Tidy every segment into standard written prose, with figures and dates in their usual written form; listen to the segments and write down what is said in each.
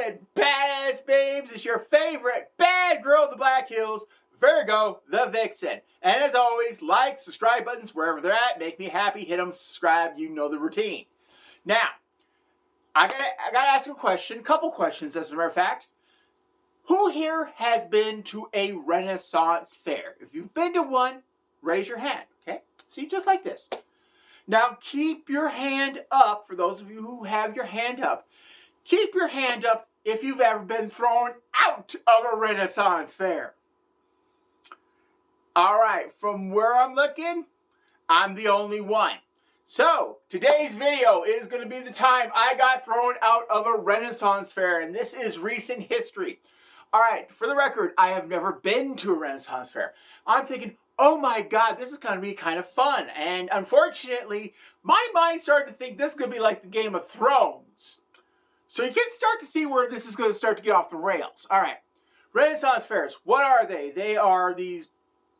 and badass babes, it's your favorite bad girl of the Black Hills, Virgo the Vixen. And as always, like, subscribe buttons wherever they're at. Make me happy. Hit them, subscribe. You know the routine. Now, I gotta ask a question, a couple questions as a matter of fact. Who here has been to a Renaissance fair? If you've been to one, raise your hand, okay? See, just like this. Now, keep your hand up, for those of you who have your hand up. Keep your hand up if you've ever been thrown out of a Renaissance fair. All right, from where I'm looking, I'm the only one. So, today's video is going to be the time I got thrown out of a Renaissance fair, and this is recent history. All right, for the record, I have never been to a Renaissance fair. I'm thinking, oh my God, this is going to be kind of fun. And unfortunately, my mind started to think this is going to be like the Game of Thrones. So you can start to see where this is going to start to get off the rails. All right, Renaissance fairs, what are they? They are these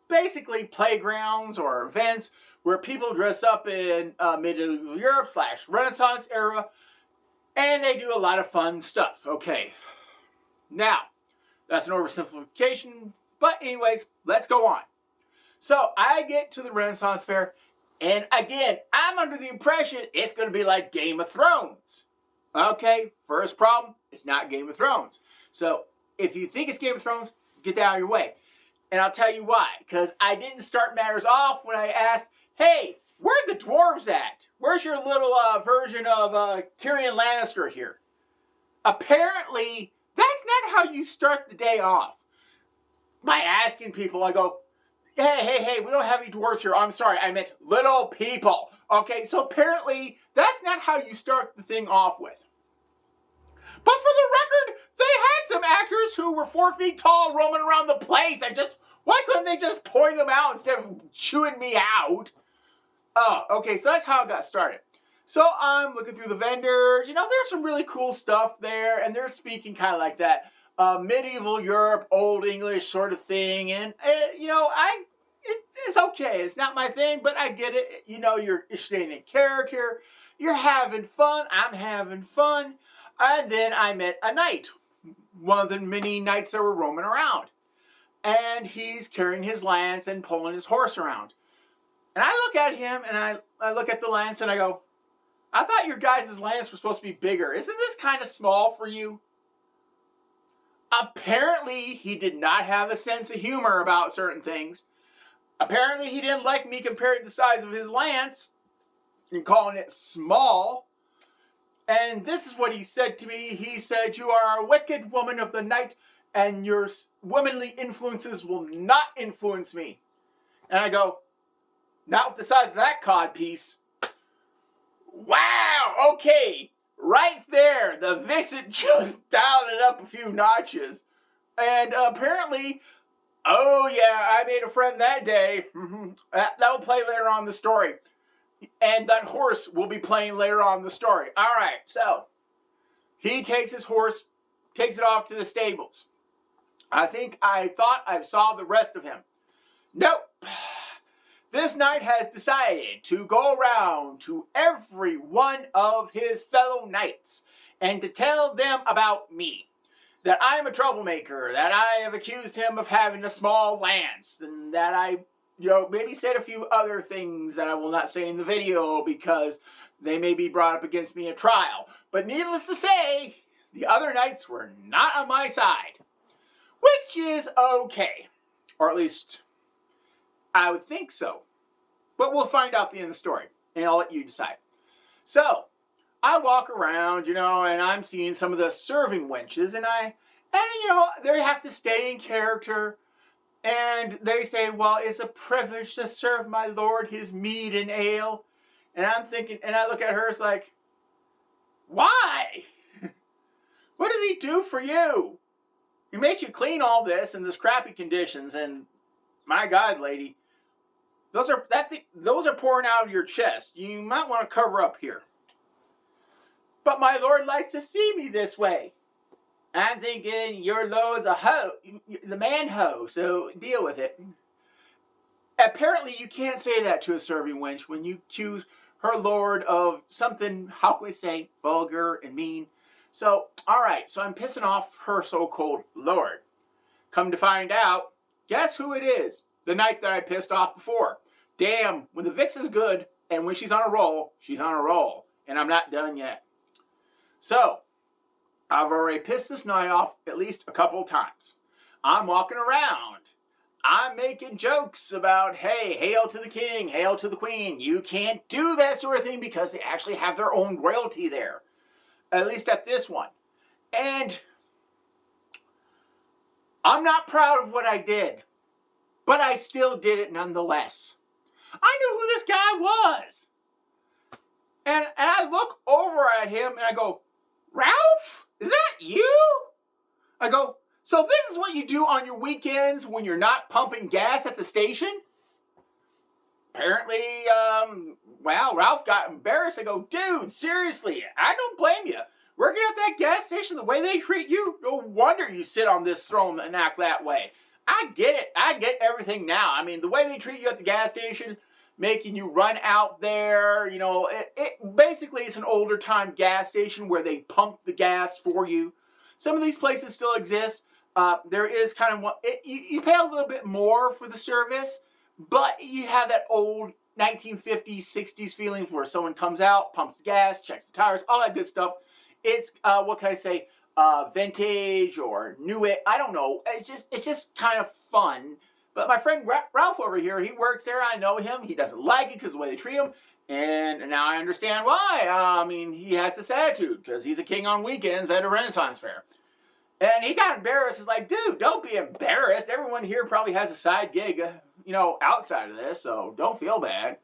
basically playgrounds or events where people dress up in medieval Europe / Renaissance era, and they do a lot of fun stuff. Okay, now, that's an oversimplification, but anyways, let's go on. So I get to the Renaissance fair, and again, I'm under the impression it's going to be like Game of Thrones. Okay, first problem, it's not Game of Thrones. So if you think it's Game of Thrones, get that out of your way. And I'll tell you why. Because I didn't start matters off when I asked, hey, where are the dwarves at? Where's your little version of Tyrion Lannister here? Apparently, that's not how you start the day off. By asking people, I go, hey, we don't have any dwarves here. I'm sorry, I meant little people. Okay, so apparently, that's not how you start the thing off with. But for the record, they had some actors who were 4 feet tall roaming around the place. Why couldn't they just point them out instead of chewing me out? Oh, okay, so that's how it got started. So I'm looking through the vendors. You know, there's some really cool stuff there, and they're speaking kind of like that medieval Europe, Old English sort of thing. And, you know, it's okay. It's not my thing, but I get it. You know, you're staying in character. You're having fun. I'm having fun. And then I met a knight, one of the many knights that were roaming around. And he's carrying his lance and pulling his horse around. And I look at him, and I look at the lance, and I go, I thought your guys' lance was supposed to be bigger. Isn't this kind of small for you? Apparently, he did not have a sense of humor about certain things. Apparently, he didn't like me comparing the size of his lance and calling it small. And this is what he said to me. He said, you are a wicked woman of the night, and your womanly influences will not influence me. And I go, not with the size of that codpiece. Wow, okay. Right there, the Vixen just dialed it up a few notches. And apparently, oh yeah, I made a friend that day. That'll play later on in the story. And that horse will be playing later on in the story. All right, so he takes his horse, takes it off to the stables. I thought I saw the rest of him. Nope. This knight has decided to go around to every one of his fellow knights and to tell them about me. That I'm a troublemaker, that I have accused him of having a small lance, and that I maybe said a few other things that I will not say in the video because they may be brought up against me at trial. But needless to say, the other knights were not on my side. Which is okay. Or at least, I would think so. But we'll find out at the end of the story, and I'll let you decide. So, I walk around, and I'm seeing some of the serving wenches, and they have to stay in character. And they say, well, it's a privilege to serve my lord his mead and ale. And I'm thinking, and I look at her, it's like, why? What does he do for you? He makes you clean all this in this crappy conditions, and my God, lady, those are pouring out of your chest. You might want to cover up here. But my lord likes to see me this way. I'm thinking your lord's a hoe, he's a man hoe, so deal with it. Apparently, you can't say that to a serving wench when you accuse her lord of something, how can we say, vulgar and mean. So, all right, so I'm pissing off her so-called Lord. Come to find out, guess who it is? The knight that I pissed off before. Damn, when the vixen's good and when she's on a roll, she's on a roll. And I'm not done yet. So, I've already pissed this knight off at least a couple of times. I'm walking around. I'm making jokes about, hey, hail to the king, hail to the queen. You can't do that sort of thing because they actually have their own royalty there. At least at this one. And I'm not proud of what I did, but I still did it nonetheless. I knew who this guy was. And I look over at him and I go, Ralph, is that you? I go, so this is what you do on your weekends when you're not pumping gas at the station? Apparently, Ralph got embarrassed. I go, dude, seriously, I don't blame you. Working at that gas station, the way they treat you, no wonder you sit on this throne and act that way. I get it. I get everything now. I mean, the way they treat you at the gas station, making you run out there, you know, it basically is an older time gas station where they pump the gas for you. Some of these places still exist. There is kind of one, you pay a little bit more for the service, but you have that old 1950s, 60s feelings where someone comes out, pumps the gas, checks the tires, all that good stuff. It's, what can I say, vintage or new, I don't know. It's just kind of fun. But my friend Ralph over here, he works there. I know him. He doesn't like it because of the way they treat him. And now I understand why. I mean, he has this attitude because he's a king on weekends at a Renaissance fair. And he got embarrassed. He's like, dude, don't be embarrassed. Everyone here probably has a side gig, you know, outside of this. So don't feel bad.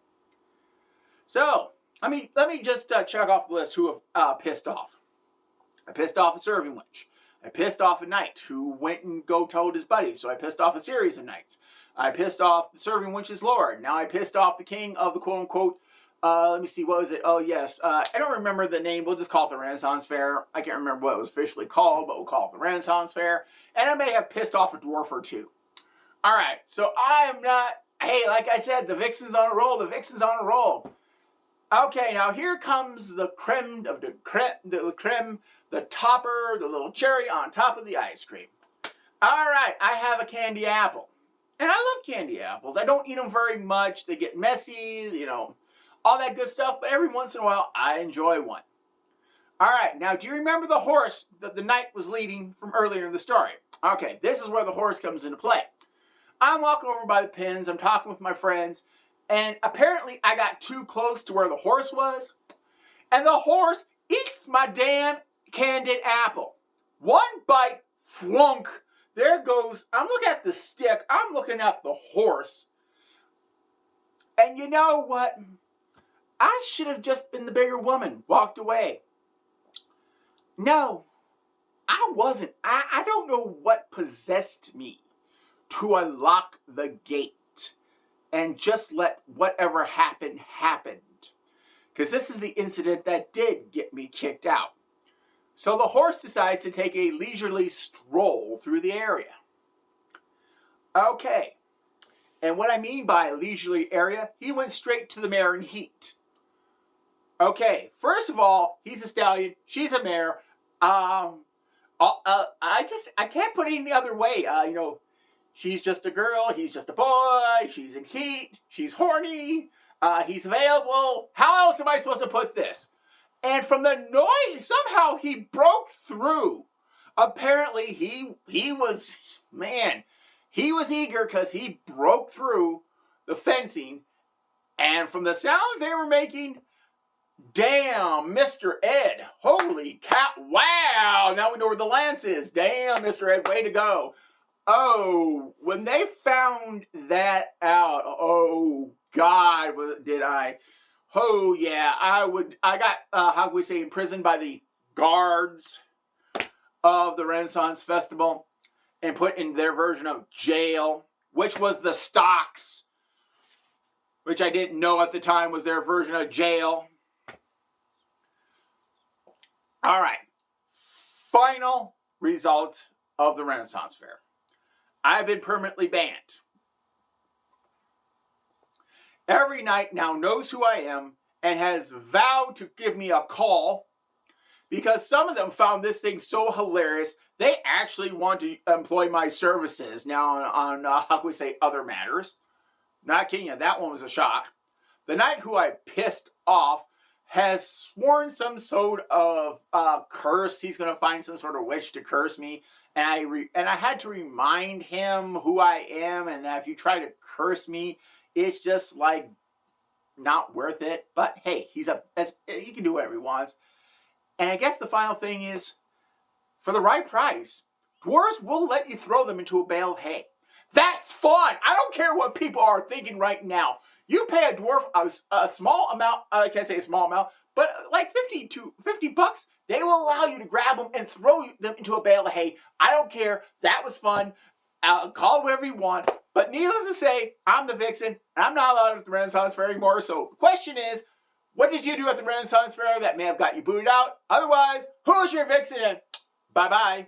So, let me just check off the list who have pissed off. I pissed off a serving wench. I pissed off a knight who went and told his buddies. So I pissed off a series of knights. I pissed off the serving wench's lord. Now I pissed off the king of the quote-unquote, let me see, what was it? Oh, yes. I don't remember the name. We'll just call it the Renaissance Fair. I can't remember what it was officially called, but we'll call it the Renaissance Fair. And I may have pissed off a dwarf or two. All right. So I am not, hey, like I said, the vixen's on a roll. The vixen's on a roll. Okay, now here comes the creme of the creme, the topper, the little cherry on top of the ice cream. All right, I have a candy apple. And I love candy apples. I don't eat them very much. They get messy, you know, all that good stuff. But every once in a while, I enjoy one. All right, now do you remember the horse that the knight was leading from earlier in the story? Okay, this is where the horse comes into play. I'm walking over by the pins. I'm talking with my friends. And apparently I got too close to where the horse was. And the horse eats my damn candied apple. One bite, flunk. There goes, I'm looking at the stick. I'm looking at the horse. And you know what? I should have just been the bigger woman, walked away. No, I wasn't. I don't know what possessed me to unlock the gate and just let whatever happened, happened. Because this is the incident that did get me kicked out. So the horse decides to take a leisurely stroll through the area. Okay. And what I mean by a leisurely area, he went straight to the mare in heat. Okay, first of all, he's a stallion, she's a mare. I can't put it any other way. You know, she's just a girl, he's just a boy, she's in heat, she's horny, he's available. How else am I supposed to put this? And from the noise, somehow he broke through. Apparently, he was eager because he broke through the fencing. And from the sounds they were making, damn, Mr. Ed, holy cow, wow, now we know where the lance is. Damn, Mr. Ed, way to go. Oh, when they found that out, oh, God, did I... Oh, yeah, I got, how can we say, imprisoned by the guards of the Renaissance Festival and put in their version of jail, which was the stocks, which I didn't know at the time was their version of jail. All right, final result of the Renaissance Fair. I've been permanently banned. Every night now knows who I am and has vowed to give me a call because some of them found this thing so hilarious, they actually want to employ my services now on how can we say, other matters. Not kidding you, that one was a shock. The knight who I pissed off has sworn some sort of curse. He's going to find some sort of witch to curse me. And I had to remind him who I am, and that if you try to curse me, it's just like not worth it. But hey, he can do whatever he wants. And I guess the final thing is, for the right price, dwarves will let you throw them into a bale of hay. That's fun. I don't care what people are thinking right now. You pay a dwarf a small amount, I can't say a small amount, but like $50 bucks, they will allow you to grab them and throw them into a bale of hay. I don't care. That was fun. Call it whatever you want. But needless to say, I'm the vixen. I'm not allowed at the Renaissance Fair anymore. So the question is, what did you do at the Renaissance Fair that may have got you booted out? Otherwise, who's your vixen? Bye-bye.